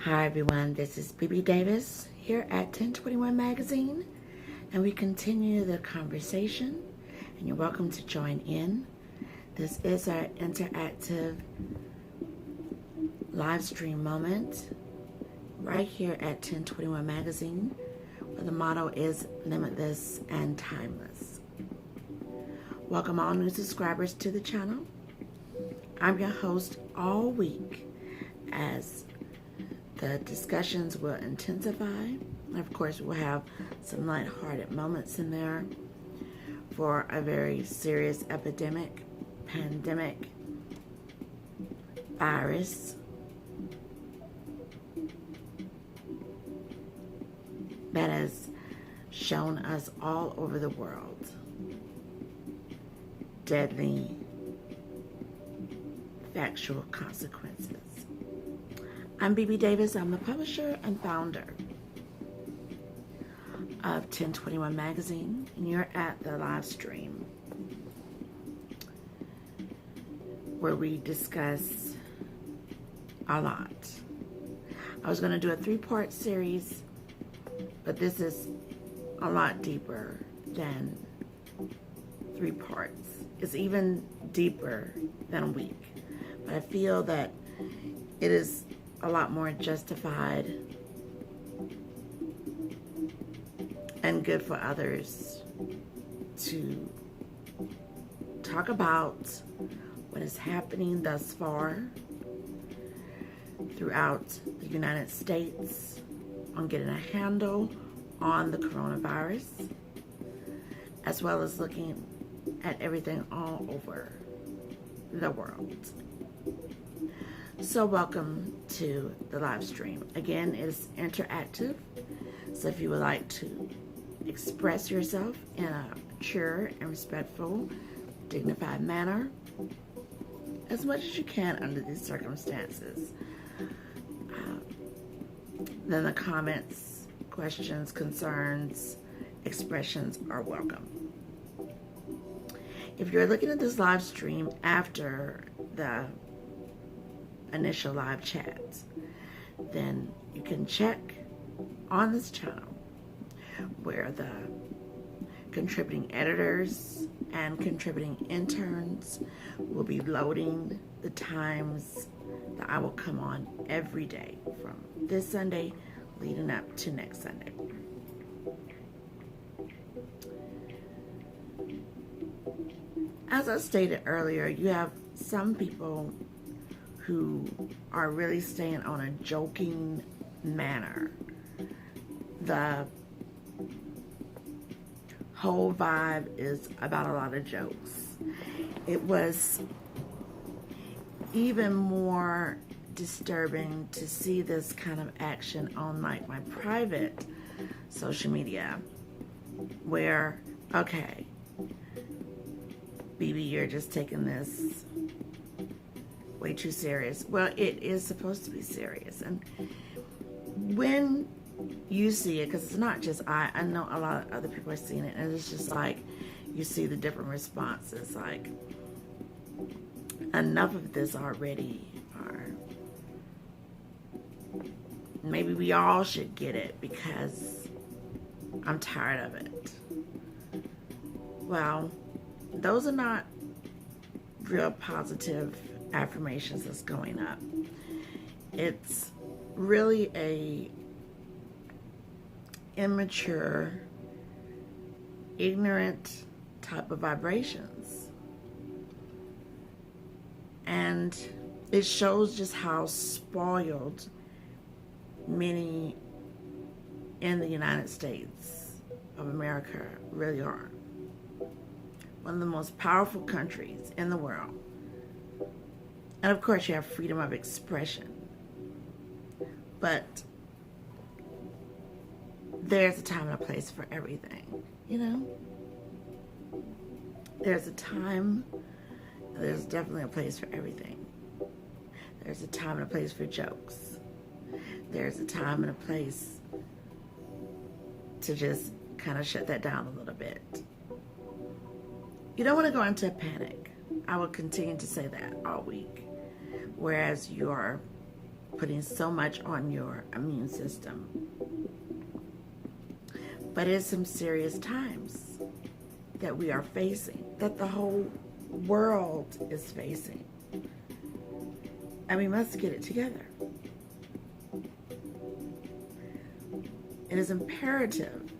Hi everyone, this is BB Davis here at 1021 Magazine, and we continue the conversation, and you're welcome to join in. This is our interactive live stream moment right here at 1021 Magazine, where the motto is Limitless and Timeless. Welcome all new subscribers to the channel. I'm your host all week as the discussions will intensify. And of course, we'll have some lighthearted moments in there for a very serious pandemic, virus that has shown us all over the world deadly factual consequences. I'm BB Davis. I'm the publisher and founder of 1021 Magazine, and you're at the live stream where we discuss a lot. I was going to do a 3-part series, but this is a lot deeper than 3 parts. It's even deeper than a week, but I feel that it is a lot more justified and good for others to talk about what is happening thus far throughout the United States on getting a handle on the coronavirus, as well as looking at everything all over the world. So welcome to the live stream. Again, it is interactive, so if you would like to express yourself in a mature and respectful, dignified manner, as much as you can under these circumstances, then the comments, questions, concerns, expressions are welcome. If you're looking at this live stream after the initial live chat, then you can check on this channel where the contributing editors and contributing interns will be loading the times that I will come on every day from this Sunday leading up to next Sunday. As I stated earlier, you have some people who are really staying on a joking manner. The whole vibe is about a lot of jokes. It was even more disturbing to see this kind of action on like my private social media where, okay, BB, you're just taking this way too serious. Well, it is supposed to be serious. And when you see it, because it's not just I know a lot of other people are seeing it, and it's just like you see the different responses, like enough of this already, or maybe we all should get it because I'm tired of it. Well, those are not real positive affirmations that's going up. It's really a immature, ignorant type of vibrations, and it shows just how spoiled many in the United States of America really are. One of the most powerful countries in the world. And of course you have freedom of expression. But there's a time and a place for everything, you know? There's a time, there's definitely a place for everything. There's a time and a place for jokes. There's a time and a place to just kind of shut that down a little bit. You don't want to go into a panic. I will continue to say that all week. Whereas you're putting so much on your immune system. But it's some serious times that we are facing, that the whole world is facing. And we must get it together. It is imperative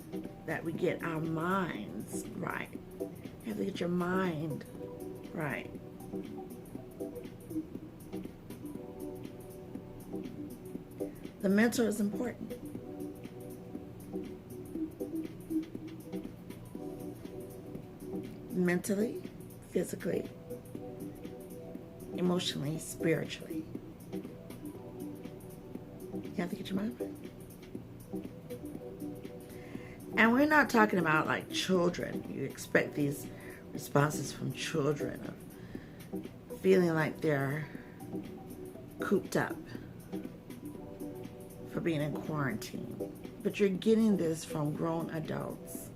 that we get our minds right. You have to get your mind right. The mental is important. Mentally, physically, emotionally, spiritually. You have to get your mind right. And we're not talking about like children. You expect these responses from children of feeling like they're cooped up for being in quarantine. But you're getting this from grown adults.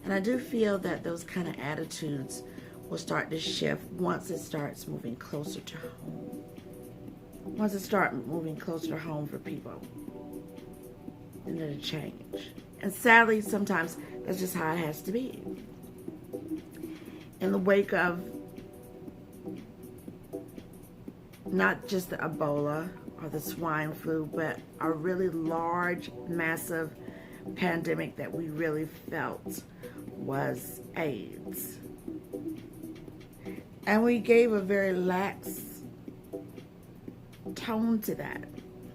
And I do feel that those kind of attitudes will start to shift once it starts moving closer to home. Once it starts moving closer to home for people, then it'll change. And sadly, sometimes that's just how it has to be. In the wake of not just the Ebola or the swine flu, but a really large, massive pandemic that we really felt was AIDS. And we gave a very lax tone to that.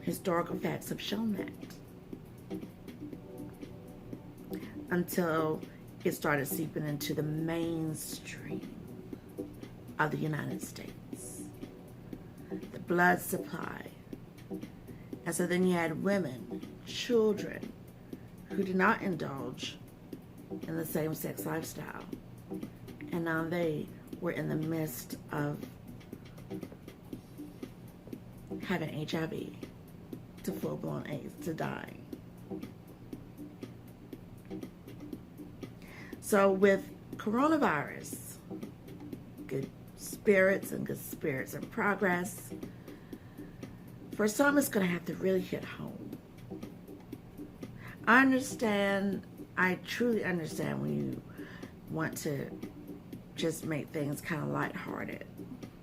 Historical facts have shown that. Until it started seeping into the mainstream of the United States. The blood supply. And so then you had women, children, who did not indulge in the same-sex lifestyle. And now they were in the midst of having HIV to full-blown AIDS, to dying. So with coronavirus, good spirits and progress, for some it's going to have to really hit home. I truly understand when you want to just make things kind of lighthearted.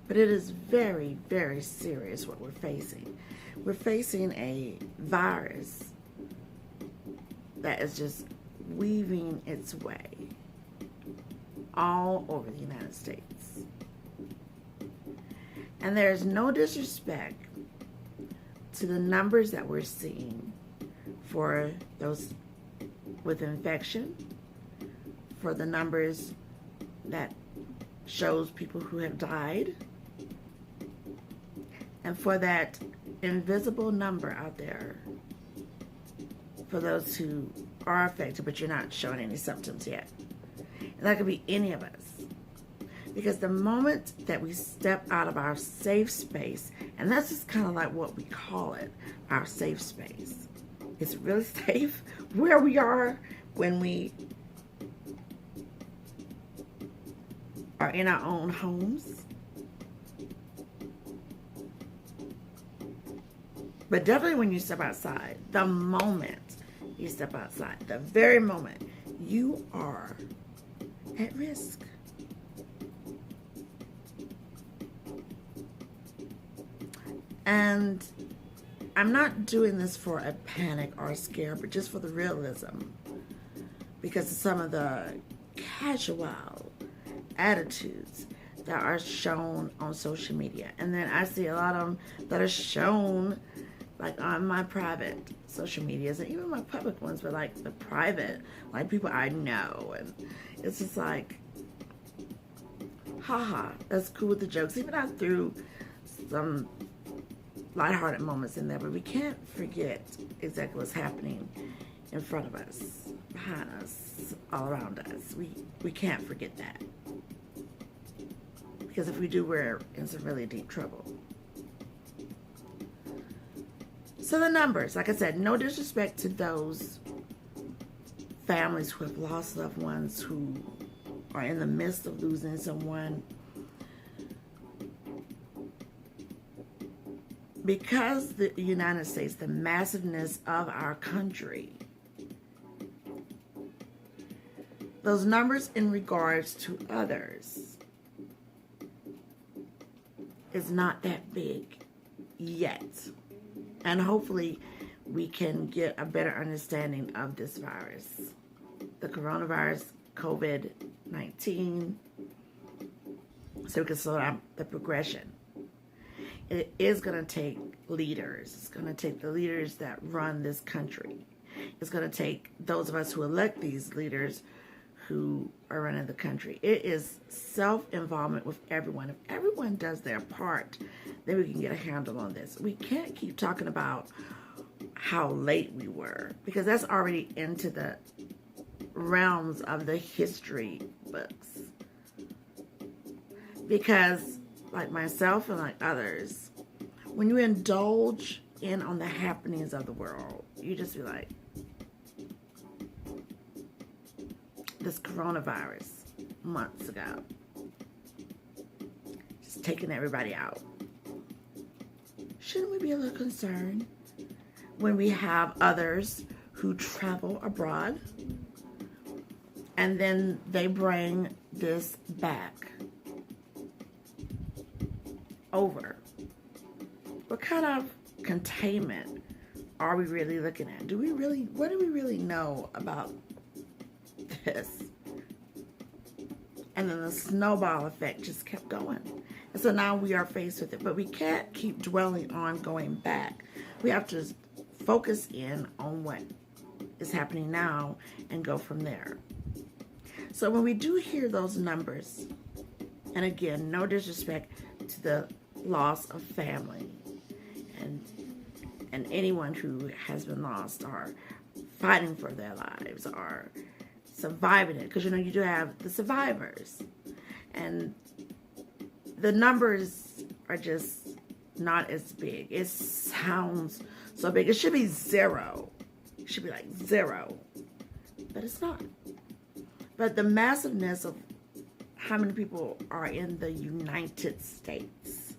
But it is very, very serious what we're facing. We're facing a virus that is just weaving its way all over the United States. And there is no disrespect to the numbers that we're seeing for those with infection, for the numbers that shows people who have died, and for that invisible number out there for those who are affected but you're not showing any symptoms yet. And that could be any of us. Because the moment that we step out of our safe space, and that's just kind of like what we call it, our safe space. It's really safe where we are when we are in our own homes. But definitely when you step outside, the moment you step outside, the very moment, you are at risk. And I'm not doing this for a panic or a scare, but just for the realism. Because of some of the casual attitudes that are shown on social media. And then I see a lot of them that are shown like on my private social medias and even my public ones, but like the private, like people I know. And it's just like, haha, that's cool with the jokes. Even I threw some lighthearted moments in there, but we can't forget exactly what's happening in front of us, behind us, all around us. We can't forget that. Because if we do, we're in some really deep trouble. So the numbers, like I said, no disrespect to those families who have lost loved ones, who are in the midst of losing someone. because the United States, the massiveness of our country, those numbers in regards to others is not that big yet. And hopefully we can get a better understanding of this virus, the coronavirus, COVID-19, so we can slow down the progression. It is going to take leaders. It's going to take the leaders that run this country. It's going to take those of us who elect these leaders who are running the country. It is self-involvement with everyone. If everyone does their part, then we can get a handle on this. We can't keep talking about how late we were, because that's already into the realms of the history books. Because like myself and like others, when you indulge in on the happenings of the world, you just be like, this coronavirus months ago, just taking everybody out. Shouldn't we be a little concerned when we have others who travel abroad and then they bring this back over? What kind of containment are we really looking at? What do we really know about this? And then the snowball effect just kept going. And so now we are faced with it. But we can't keep dwelling on going back. We have to focus in on what is happening now and go from there. So when we do hear those numbers, and again, no disrespect to the loss of family and anyone who has been lost or fighting for their lives or surviving it, because you know you do have the survivors, and the numbers are just not as big. It sounds so big. It should be zero. It should be like zero, but it's not. But the massiveness of how many people are in the United States,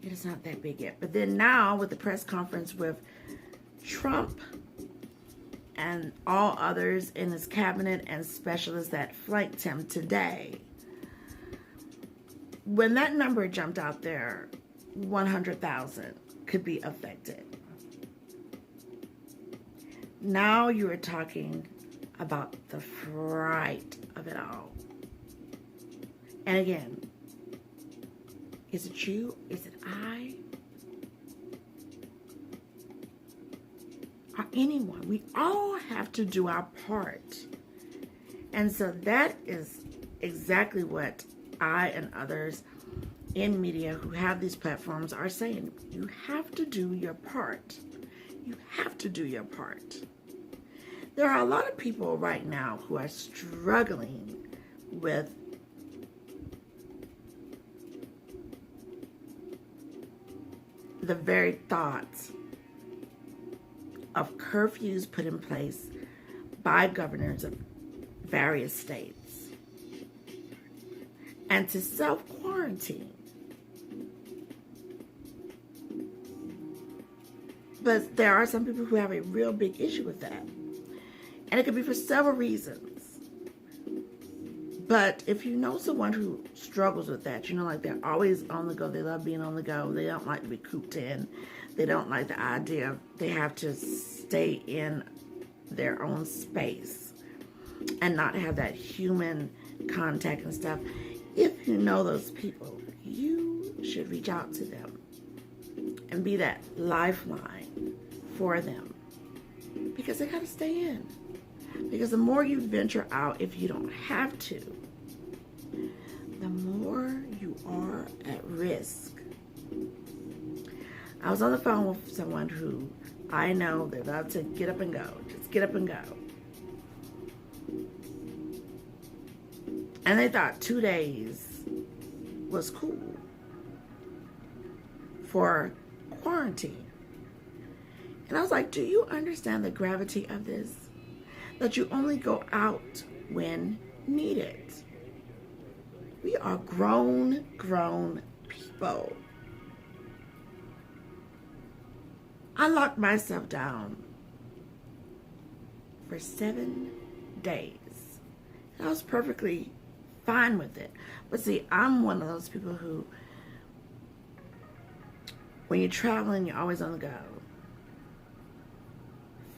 it is not that big yet. But then now with the press conference with Trump and all others in his cabinet and specialists that flanked him today, when that number jumped out there, 100,000 could be affected. Now you are talking about the fright of it all. And again, is it you? Is it I? Or anyone? We all have to do our part. And so that is exactly what I and others in media who have these platforms are saying. You have to do your part. You have to do your part. There are a lot of people right now who are struggling with the very thoughts of curfews put in place by governors of various states and to self-quarantine. But there are some people who have a real big issue with that. And it could be for several reasons. But if you know someone who struggles with that, you know, like they're always on the go, they love being on the go, they don't like to be cooped in, they don't like the idea of they have to stay in their own space and not have that human contact and stuff. If you know those people, you should reach out to them and be that lifeline for them, because they got to stay in. Because the more you venture out, if you don't have to, the more you are at risk. I was on the phone with someone who I know they love to get up and go. Just get up and go. And they thought 2 days was cool for quarantine. And I was like, do you understand the gravity of this? That you only go out when needed. We are grown people. I locked myself down for 7 days. And I was perfectly fine with it. But see, I'm one of those people who, when you're traveling, you're always on the go.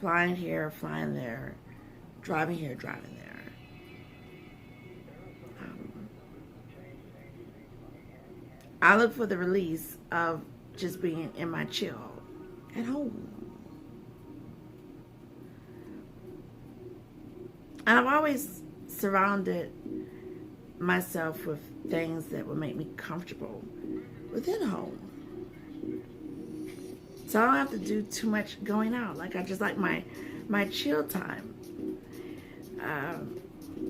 Flying here, flying there, driving here, driving there. I look for the release of just being in my chill at home. And I've always surrounded myself with things that would make me comfortable within home. So I don't have to do too much going out. Like, I just like my chill time.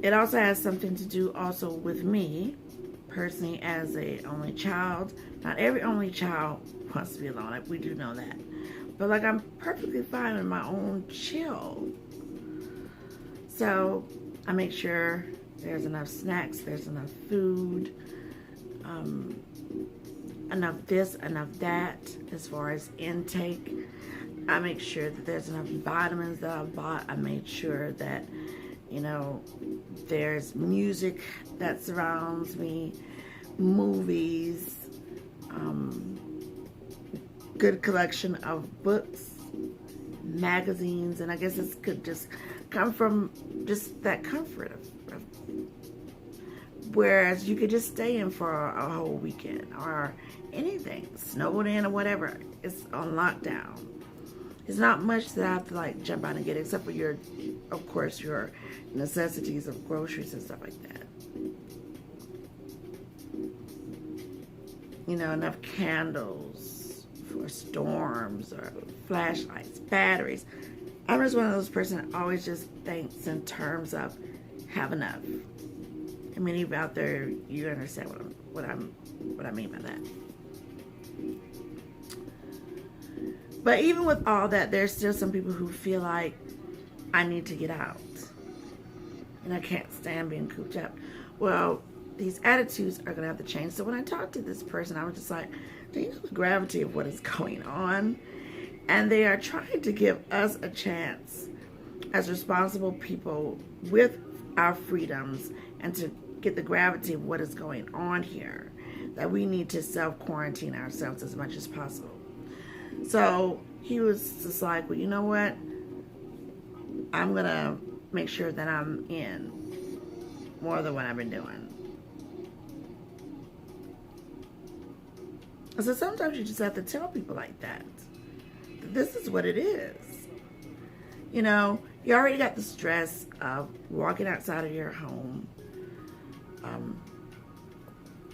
It also has something to do also with me personally as a only child. Not every only child wants to be alone. Like, we do know that. But like, I'm perfectly fine with my own chill. So I make sure there's enough snacks, there's enough food, enough this, enough that as far as intake. I make sure that there's enough vitamins that I bought. I made sure that, you know, there's music that surrounds me, movies, good collection of books, magazines, and I guess this could just come from just that comfort of whereas you could just stay in for a whole weekend or anything, snowed in or whatever. It's on lockdown. It's not much that I have to like jump out and get, except for your, of course, your necessities of groceries and stuff like that. You know, enough candles for storms or flashlights, batteries. I'm just one of those person that always just thinks in terms of have enough. I mean, even out there, you understand what I mean by that. But even with all that, there's still some people who feel like I need to get out and I can't stand being cooped up. Well, these attitudes are gonna have to change. So when I talked to this person, I was just like, do you know the gravity of what is going on? And they are trying to give us a chance as responsible people with our freedoms and to get the gravity of what is going on here, that we need to self-quarantine ourselves as much as possible. So he was just like, well, you know what? I'm going to make sure that I'm in more than what I've been doing. So sometimes you just have to tell people like that. This is what it is. You know, you already got the stress of walking outside of your home.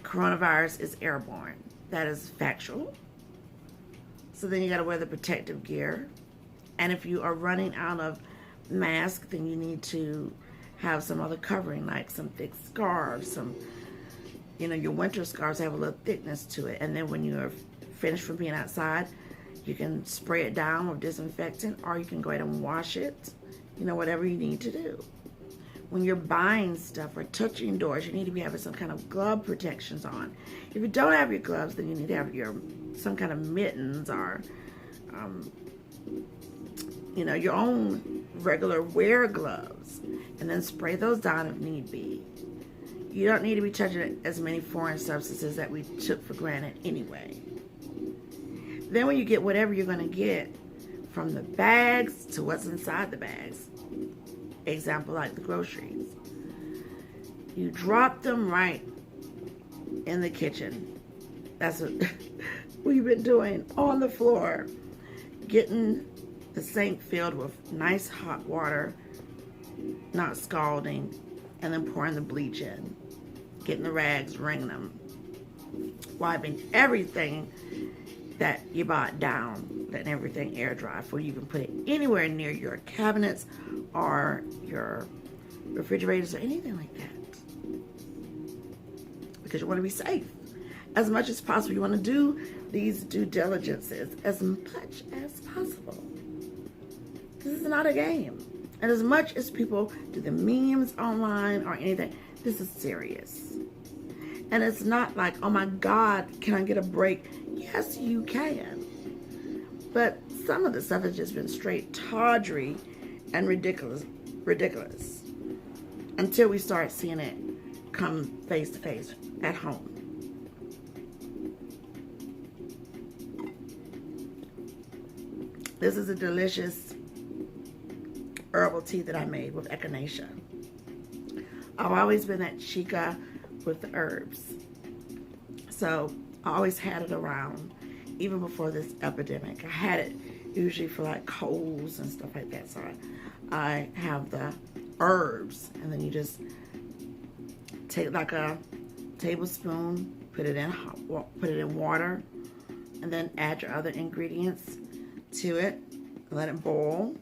Coronavirus is airborne. That is factual. So then you got to wear the protective gear. And if you are running out of mask, then you need to have some other covering, like some thick scarves, some, you know, your winter scarves have a little thickness to it. And then when you're finished from being outside, you can spray it down with disinfectant, or you can go ahead and wash it, you know, whatever you need to do. When you're buying stuff or touching doors, you need to be having some kind of glove protections on. If you don't have your gloves, then you need to have some kind of mittens or, you know, your own regular wear gloves, and then spray those down if need be. You don't need to be touching as many foreign substances that we took for granted anyway. Then when you get whatever you're going to get, from the bags to what's inside the bags, example like the groceries, you drop them right in the kitchen. That's what we've been doing, on the floor, getting the sink filled with nice hot water, not scalding, and then pouring the bleach in, getting the rags, wringing them, wiping everything that you bought down, letting everything air dry before you can put it anywhere near your cabinets or your refrigerators or anything like that. Because you want to be safe. As much as possible, you want to do these due diligences as much as possible. This is not a game. And as much as people do the memes online or anything, this is serious. And it's not like, oh my God, can I get a break? Yes, you can. But some of the stuff has just been straight tawdry and ridiculous until we start seeing it come face to face at home. This is a delicious herbal tea that I made with echinacea. I've always been that chica with the herbs. So I always had it around, even before this epidemic. I had it usually for like colds and stuff like that. So I have the herbs, and then you just take like a tablespoon, put it in water, and then add your other ingredients to it. Let it boil.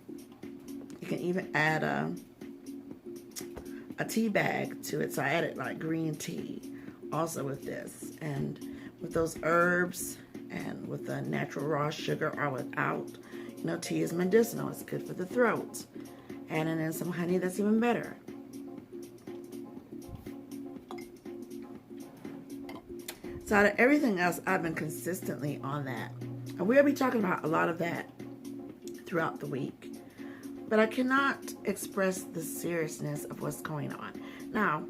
You can even add a tea bag to it. So I added like green tea also with this, and with those herbs and with the natural raw sugar or without. You know, tea is medicinal. It's good for the throat. Adding in some honey, that's even better. So out of everything else, I've been consistently on that. And we'll be talking about a lot of that throughout the week. But I cannot express the seriousness of what's going on. Now,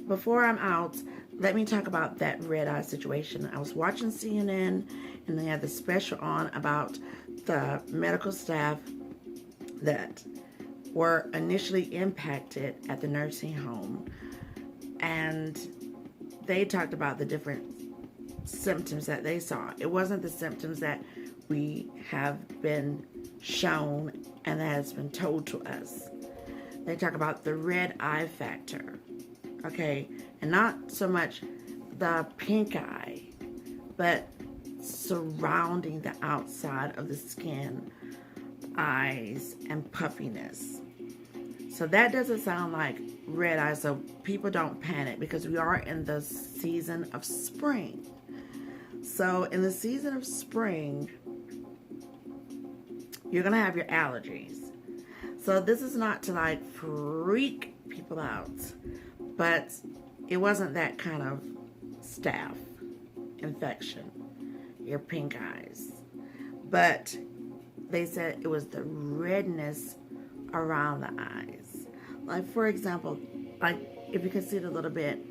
before I'm out, let me talk about that red eye situation. I was watching CNN, and they had the special on about the medical staff that were initially impacted at the nursing home. And they talked about the different symptoms that they saw. It wasn't the symptoms that we have been shown and that has been told to us. They talk about the red eye factor, okay? And not so much the pink eye, but surrounding the outside of the skin, eyes, and puffiness. So that doesn't sound like red eye, so people don't panic, because we are in the season of spring. So in the season of spring, you're going to have your allergies. So this is not to like freak people out, but it wasn't that kind of staph infection, your pink eyes. But they said it was the redness around the eyes. Like, for example, like if you can see it a little bit.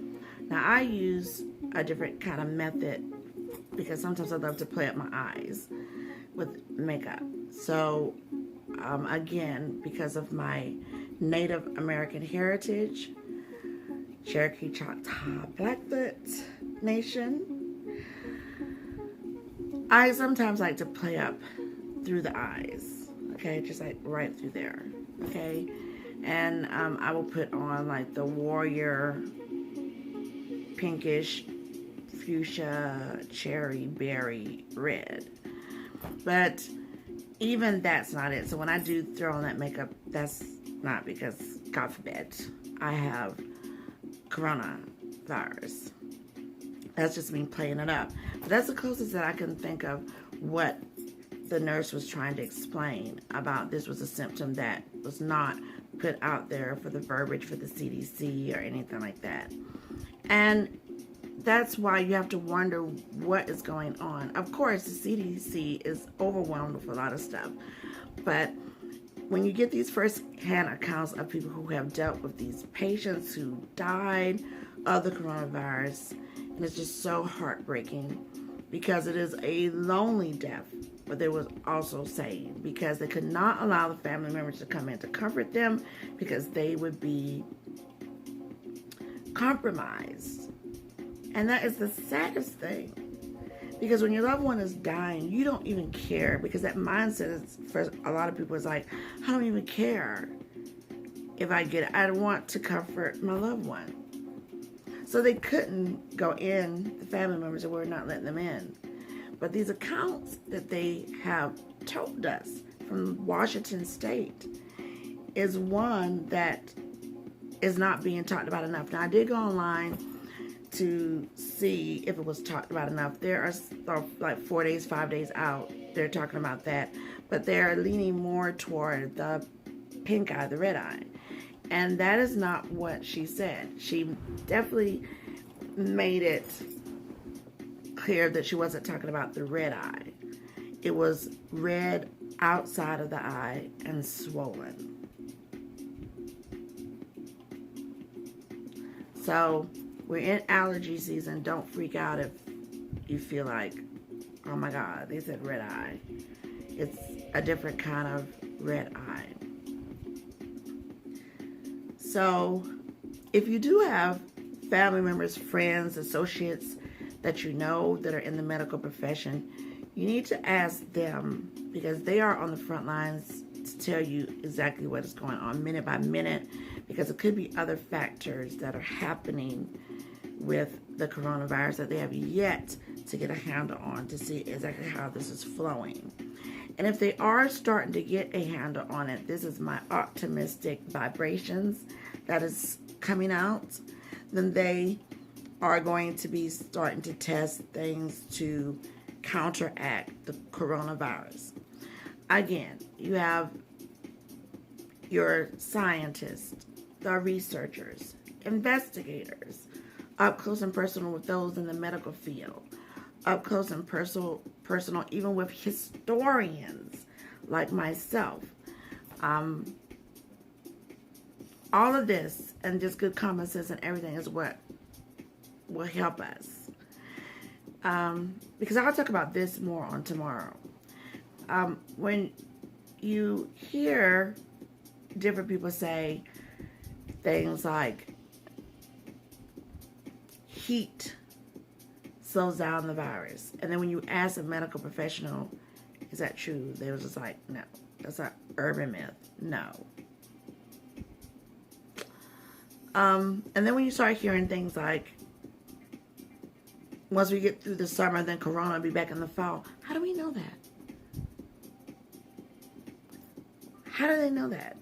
Now I use a different kind of method because sometimes I love to play up my eyes with makeup. So again, because of my Native American heritage, Cherokee, Choctaw, Blackfoot Nation, I sometimes like to play up through the eyes, okay, just like right through there, okay, and I will put on like the warrior pinkish fuchsia cherry berry red, but even that's not it. So when I do throw on that makeup, that's not because, God forbid, I have coronavirus. That's just me playing it up. But that's the closest that I can think of what the nurse was trying to explain about this was a symptom that was not put out there for the verbiage for the CDC or anything like that. And that's why you have to wonder what is going on. Of course, the CDC is overwhelmed with a lot of stuff. But when you get these first-hand accounts of people who have dealt with these patients who died of the coronavirus, and it's just so heartbreaking because it is a lonely death, but they was also saying because they could not allow the family members to come in to comfort them because they would be compromised. And that is the saddest thing. Because when your loved one is dying, you don't even care. Because that mindset is, for a lot of people, is like, I don't even care if I get it. I want to comfort my loved one. So they couldn't go in. The family members were not letting them in. But these accounts that they have told us from Washington State is one that is not being talked about enough. Now, I did go online to see if it was talked about enough. There are like 4 days, 5 days out, they're talking about that, but they're leaning more toward the pink eye, the red eye, and that is not what she said. She definitely made it clear that she wasn't talking about the red eye. It was red outside of the eye and swollen. So we're in allergy season. Don't freak out if you feel like, oh my God, they said red eye. It's a different kind of red eye. So if you do have family members, friends, associates that you know that are in the medical profession, you need to ask them, because they are on the front lines to tell you exactly what is going on minute by minute, because it could be other factors that are happening with the coronavirus that they have yet to get a handle on to see exactly how this is flowing. And if they are starting to get a handle on it, this is my optimistic vibrations that is coming out, then they are going to be starting to test things to counteract the coronavirus. Again, you have your scientists, the researchers, investigators, up close and personal with those in the medical field, up close and personal even with historians like myself. All of this and just good common sense and everything is what will help us. Because I'll talk about this more on tomorrow. When you hear different people say things like heat slows down the virus, and then when you ask a medical professional, is that true? They were just like, no, that's an urban myth. No. And then when you start hearing things like, once we get through the summer, then Corona will be back in the fall. How do we know that? How do they know that?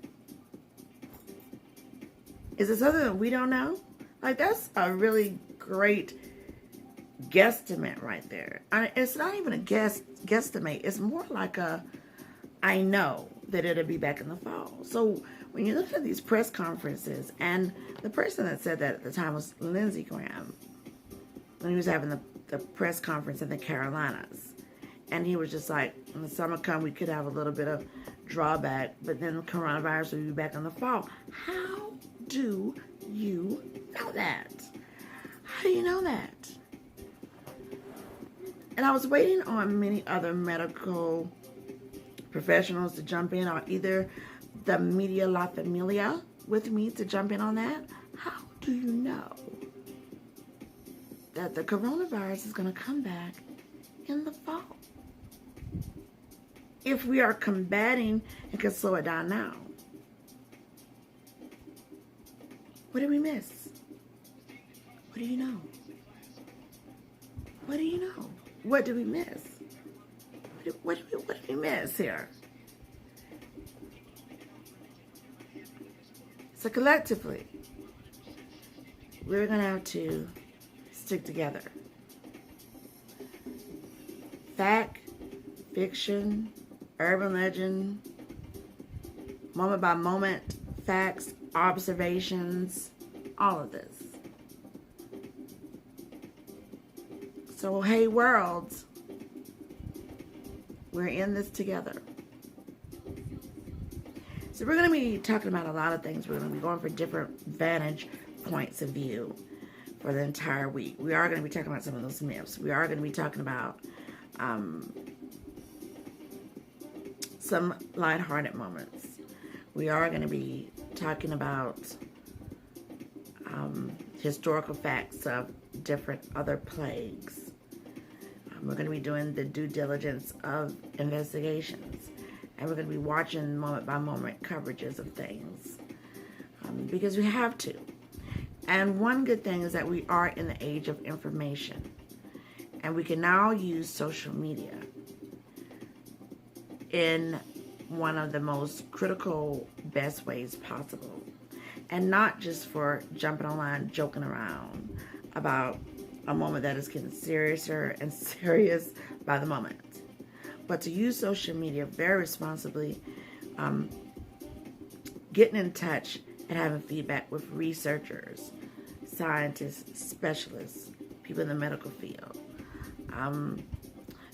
Is it something that we don't know? Like, that's a really great guesstimate right there. It's not even a guesstimate. It's more like a, I know that it'll be back in the fall. So when you look at these press conferences, and the person that said that at the time was Lindsey Graham, when he was having the press conference in the Carolinas. And he was just like, when the summer come, we could have a little bit of drawback, but then the coronavirus will be back in the fall. How do you know that? How do you know that? And I was waiting on many other medical professionals to jump in, or either the media la familia with me to jump in on that. How do you know that the coronavirus is going to come back in the fall? If we are combating and can slow it down now. What did we miss? What do you know? What do you know? What did we miss? What did we miss here? So collectively, we're going to have to stick together. Fact, fiction, urban legend, moment by moment, facts, observations, all of this. So, hey world, we're in this together. So we're going to be talking about a lot of things. We're going to be going for different vantage points of view for the entire week. We are going to be talking about some of those myths. We are going to be talking about some lighthearted moments. We are going to be talking about historical facts of different other plagues. We're going to be doing the due diligence of investigations. And we're going to be watching moment by moment coverages of things. Because we have to. And one good thing is that we are in the age of information. And we can now use social media in one of the most critical, best ways possible. And not just for jumping online, joking around about a moment that is getting seriouser and serious by the moment. But to use social media very responsibly, getting in touch and having feedback with researchers, scientists, specialists, people in the medical field.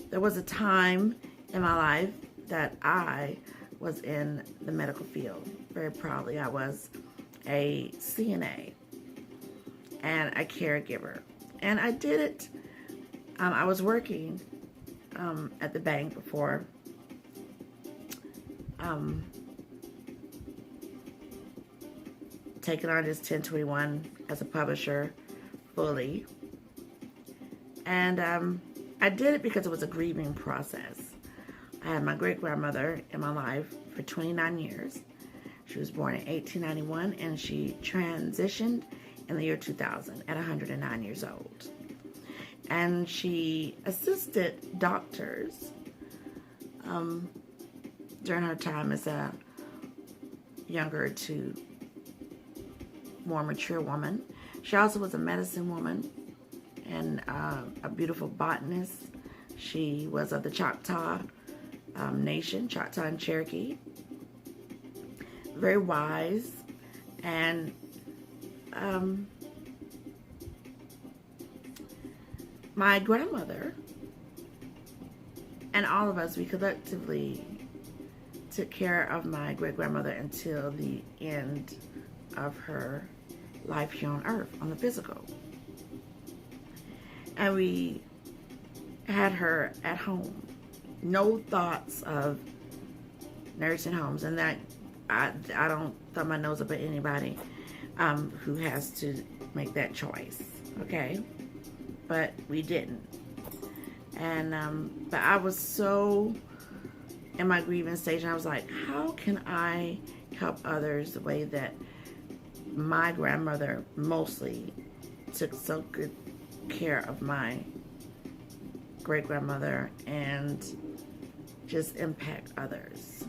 There was a time in my life that I was in the medical field. Very proudly, I was a CNA and a caregiver. And I did it. I was working at the bank before taking on this 1021 as a publisher fully. And I did it because it was a grieving process. I had my great-grandmother in my life for 29 years. She was born in 1891 and she transitioned in the year 2000 at 109 years old. And she assisted doctors during her time as a younger to more mature woman. She also was a medicine woman and a beautiful botanist. She was of the Choctaw Nation, Choctaw and Cherokee. Very wise, and my grandmother and all of us, we collectively took care of my great-grandmother until the end of her life here on earth, on the physical. And we had her at home. No thoughts of nursing homes, and that I don't thumb my nose up at anybody who has to make that choice, okay? But we didn't. And but I was so in my grieving stage, and I was like, how can I help others the way that my grandmother mostly took so good care of my great-grandmother and just impact others.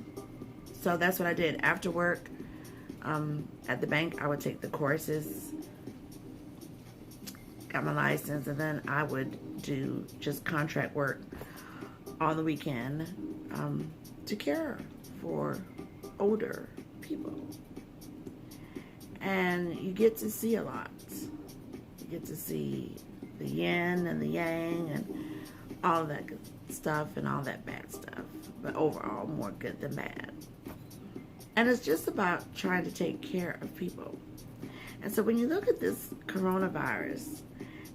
So that's what I did. After work at the bank, I would take the courses, got my license, and then I would do just contract work on the weekend to care for older people. And you get to see a lot. You get to see the yin and the yang and all of that good stuff and all that bad stuff. But overall, more good than bad. And it's just about trying to take care of people. And so when you look at this coronavirus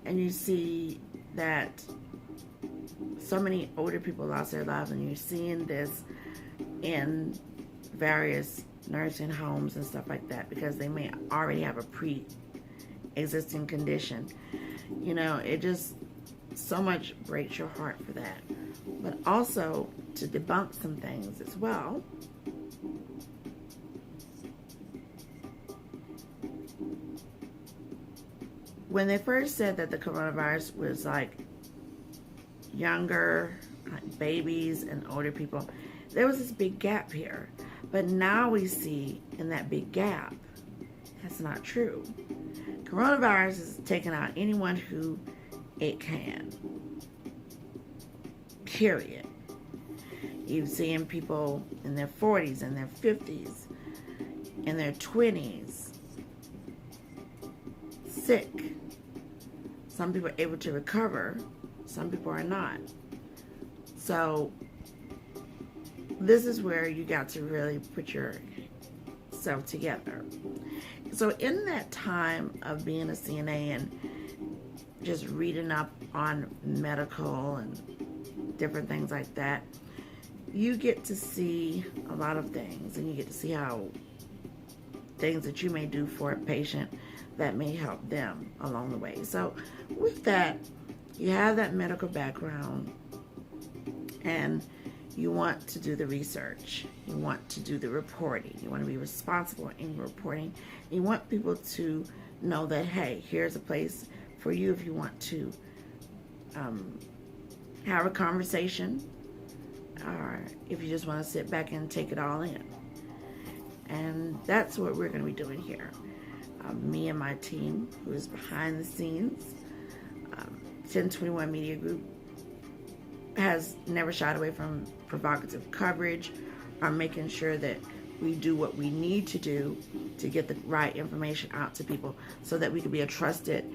and you see that so many older people lost their lives, and you're seeing this in various nursing homes and stuff like that because they may already have a pre-existing condition, you know, it just so much breaks your heart for that. But also to debunk some things as well. When they first said that the coronavirus was like younger, like babies and older people, there was this big gap here. But now we see in that big gap, that's not true. Coronavirus is taking out anyone who it can. Period. You're seeing people in their 40s, in their 50s, in their 20s, sick. Some people are able to recover, some people are not. So this is where you got to really put yourself together. So in that time of being a CNA and just reading up on medical and different things like that, you get to see a lot of things, and you get to see how things that you may do for a patient that may help them along the way. So with that, you have that medical background and you want to do the research. You want to do the reporting. You want to be responsible in your reporting. You want people to know that, hey, here's a place for you if you want to have a conversation, or if you just want to sit back and take it all in. And that's what we're going to be doing here. Me and my team, who is behind the scenes, 1021 Media Group has never shied away from provocative coverage or making sure that we do what we need to do to get the right information out to people so that we can be a trusted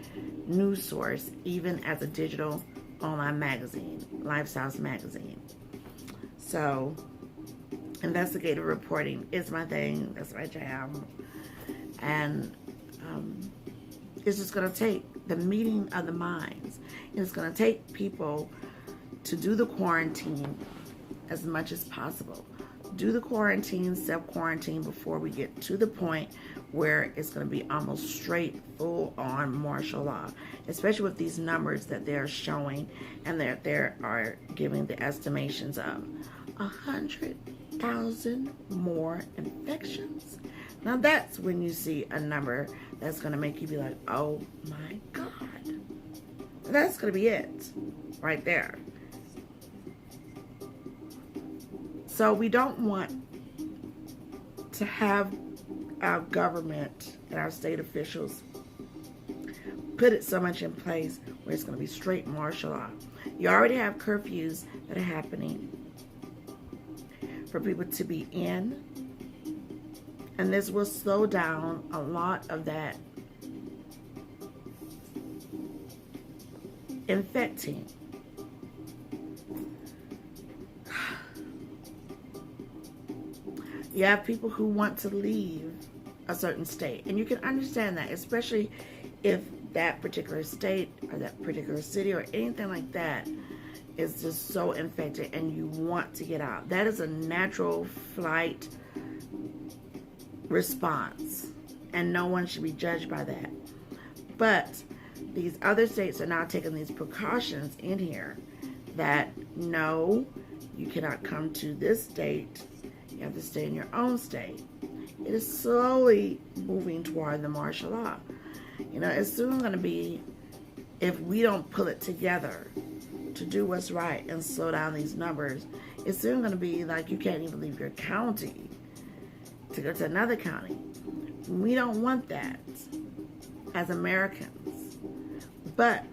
news source, even as a digital online magazine, Lifestyles magazine. So Investigative reporting is my thing. That's my jam. And it's just going to take the meeting of the minds. It's going to take people to do the quarantine as much as possible. Do the quarantine, self-quarantine, before we get to the point where it's going to be almost straight, full-on martial law, especially with these numbers that they're showing, and they are giving the estimations of 100,000 more infections. Now that's when you see a number that's going to make you be like, oh my God. That's going to be it right there. So we don't want to have our government and our state officials put it so much in place where it's going to be straight martial law. You already have curfews that are happening for people to be in, and this will slow down a lot of that infecting. You have people who want to leave a certain state, and you can understand that, especially if that particular state or that particular city or anything like that is just so infected and you want to get out. That is a natural flight response, and no one should be judged by that. But these other states are now taking these precautions in here that no, you cannot come to this state. You have to stay in your own state. It is slowly moving toward the martial law. You know, it's soon going to be, if we don't pull it together to do what's right and slow down these numbers, it's soon going to be like you can't even leave your county to go to another county. We don't want that as Americans. But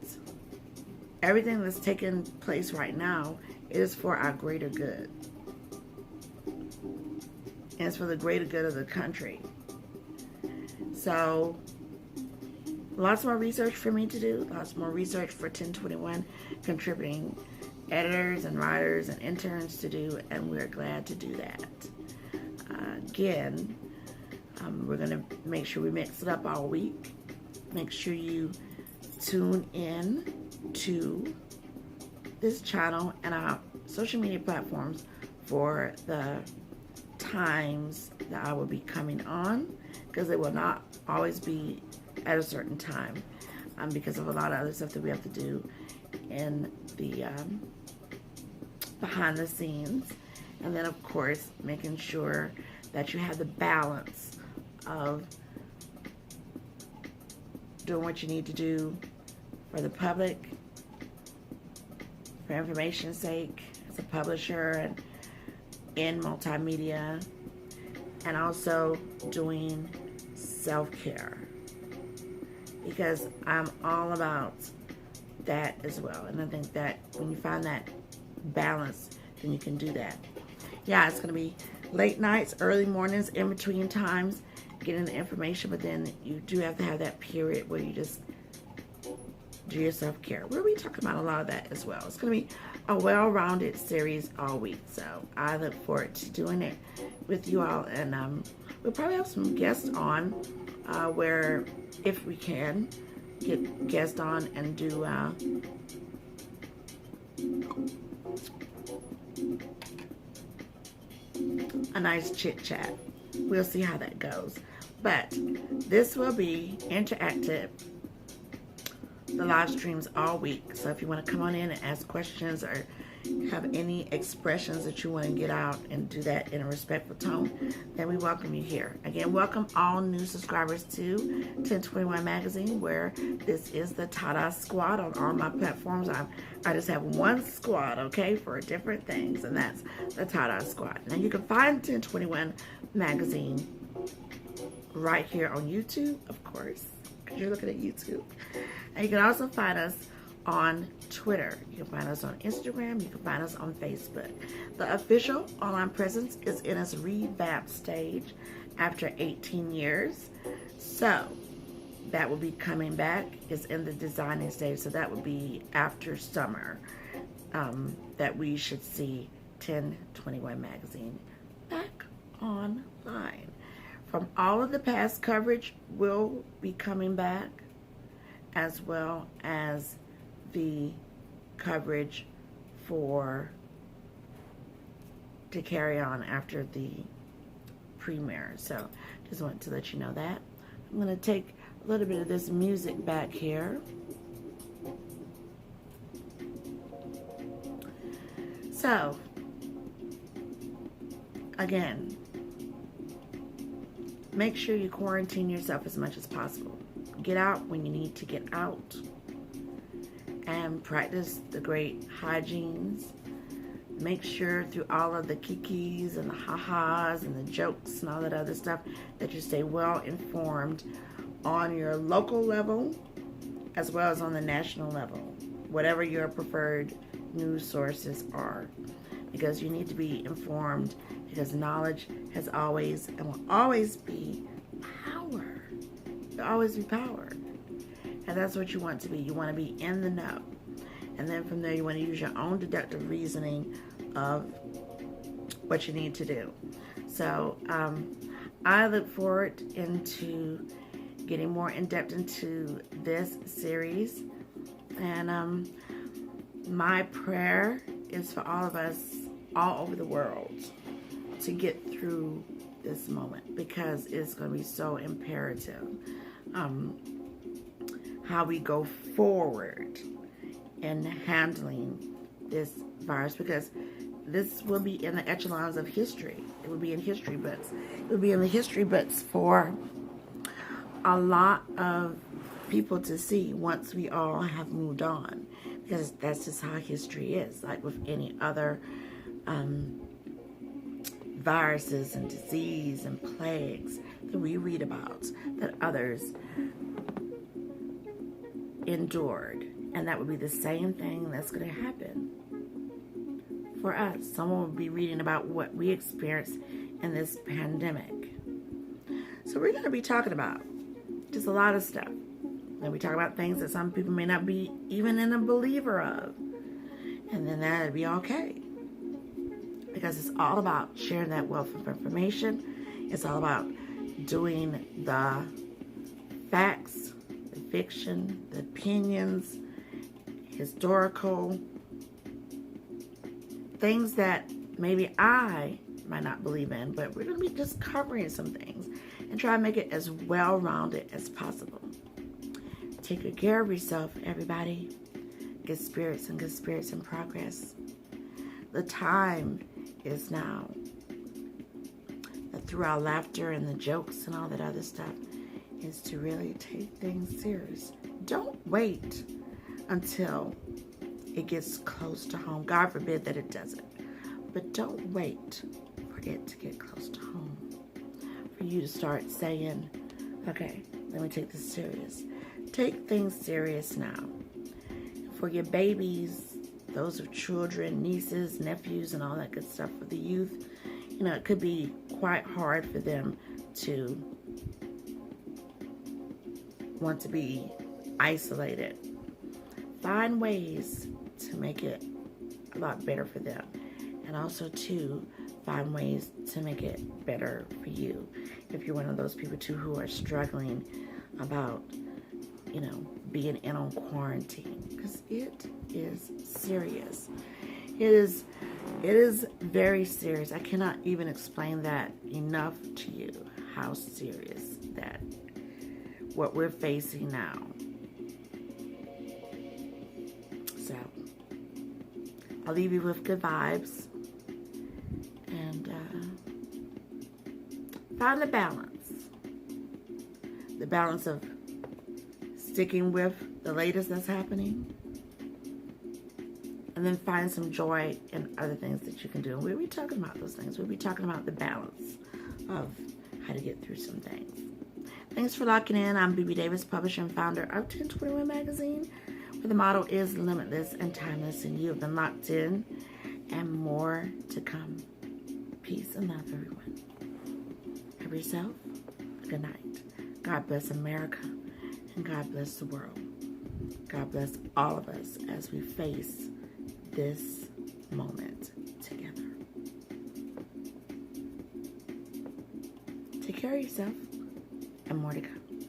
everything that's taking place right now is for our greater good. And it's for the greater good of the country. So, lots more research for me to do. Lots more research for 1021 contributing editors and writers and interns to do. And we're glad to do that. Again, we're going to make sure we mix it up all week. Make sure you tune in to this channel and our social media platforms for the times that I will be coming on, because it will not always be at a certain time, because of a lot of other stuff that we have to do in the behind the scenes. And then of course making sure that you have the balance of doing what you need to do for the public, for information's sake, as a publisher and in multimedia, and also doing self-care, because I'm all about that as well. And I think that when you find that balance, then you can do that. Yeah, it's going to be late nights, early mornings, in between times, getting the information, but then you do have to have that period where you just do your self-care. We'll be talking about a lot of that as well. It's going to be a well-rounded series all week, so I look forward to doing it with you all. And we'll probably have some guests on where, if we can, get guests on and do a nice chit-chat. We'll see how that goes. But this will be interactive, the live streams all week. So if you want to come on in and ask questions or have any expressions that you want to get out and do that in a respectful tone, then we welcome you here. Again, welcome all new subscribers to 1021 Magazine, where this is the Tada Squad on all my platforms. I just have one squad, okay, for different things, and that's the Tada Squad. Now you can find 1021 Magazine right here on YouTube, of course, because you're looking at YouTube. And you can also find us on Twitter. You can find us on Instagram. You can find us on Facebook. The official online presence is in its revamp stage after 18 years. So that will be coming back. It's in the designing stage. So that will be after summer that we should see 1021 Magazine back. online. From all of the past coverage will be coming back, as well as the coverage to carry on after the premiere. So just wanted to let you know that. I'm going to take a little bit of this music back here. So again, make sure you quarantine yourself as much as possible. Get out when you need to get out, and practice the great hygienes. Make sure through all of the kikis and the ha-has and the jokes and all that other stuff that you stay well informed on your local level as well as on the national level, whatever your preferred news sources are, because you need to be informed, because knowledge has always and will always be power. It'll always be power. And that's what you want to be. You want to be in the know. And then from there, you want to use your own deductive reasoning of what you need to do. So I look forward into getting more in depth into this series. And my prayer is for all of us all over the world to get through this moment, because it's going to be so imperative how we go forward in handling this virus, because this will be in the echelons of history. It will be in history books. It will be in the history books for a lot of people to see once we all have moved on, because that's just how history is. Like with any other viruses and disease and plagues that we read about, that others endured. And that would be the same thing that's going to happen for us. Someone will be reading about what we experienced in this pandemic. So we're going to be talking about just a lot of stuff. And we talk about things that some people may not be even in a believer of. And then that'd be okay. Because it's all about sharing that wealth of information. It's all about doing the facts, the fiction, the opinions, historical things that maybe I might not believe in, but we're going to be just covering some things and try to make it as well-rounded as possible. Take good care of yourself, everybody. Good spirits and good spirits in progress. The time is now. Through our laughter and the jokes and all that other stuff is to really take things serious. Don't wait until it gets close to home. God forbid that it doesn't. But don't wait for it to get close to home, for you to start saying, okay, let me take this serious. Take things serious now. For your babies, those of children, nieces, nephews, and all that good stuff, for the youth, you know, it could be quite hard for them to want to be isolated. Find ways to make it a lot better for them. And also, too, find ways to make it better for you. If you're one of those people, too, who are struggling about, you know, being in on quarantine. Because it is serious. It is very serious. I cannot even explain that enough to you, how serious that what we're facing now. So I'll leave you with good vibes and find the balance of sticking with the latest that's happening, and then find some joy in other things that you can do. And we'll be talking about those things. We'll be talking about the balance of how to get through some things. Thanks for locking in. I'm BEBE Davis, publisher and founder of 1021 Magazine, where the motto is limitless and timeless, and you have been locked in, and more to come. Peace and love, everyone. Have yourself a good night. God bless America, and God bless the world. God bless all of us as we face this moment together. Take care of yourself, and more to come.